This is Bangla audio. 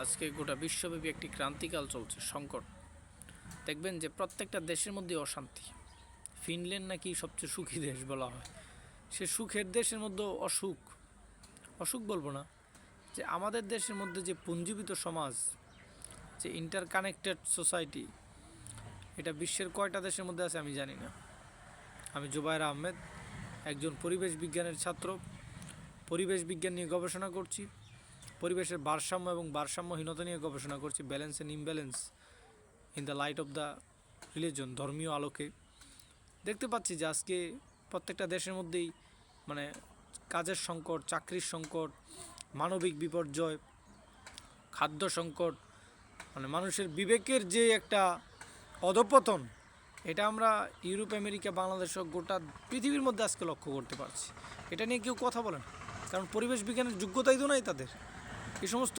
আজকে গোটা বিশ্বব্যাপী একটি ক্রান্তিকাল চলছে, সংকট। দেখবেন যে প্রত্যেকটা দেশের মধ্যে অশান্তি। ফিনল্যান্ড নাকি সবচেয়ে সুখী দেশ বলা হয়, সে সুখের দেশের মধ্যে অসুখ। অসুখ বলবো না, যে আমাদের দেশের মধ্যে যে পুঞ্জীবিত সমাজ, যে ইন্টারকানেক্টেড সোসাইটি, এটা বিশ্বের কয়টা দেশের মধ্যে আছে আমি জানি না। আমি জুবায়ের আহমেদ, একজন পরিবেশ বিজ্ঞানের ছাত্র। পরিবেশ বিজ্ঞান নিয়ে গবেষণা করছি, পরিবেশের ভারসাম্য এবং ভারসাম্যহীনতা নিয়ে গবেষণা করছি, balance and imbalance in the light off the religion, ধর্মীয় আলোকে। দেখতে পাচ্ছি যে আজকে প্রত্যেকটা দেশের মধ্যেই মানে কাজের সংকট, চাকরির সংকট, মানবিক বিপর্যয়, খাদ্য সংকট, মানে মানুষের বিবেকের যে একটা অধঃপতন, এটা আমরা ইউরোপ, আমেরিকা, বাংলাদেশ সহ গোটা পৃথিবীর মধ্যে আজকে লক্ষ্য করতে পারছি। এটা নিয়ে কেউ কথা বলেন, কারণ পরিবেশ বিজ্ঞানের যোগ্যতাই তো নাই তাদের। এই সমস্ত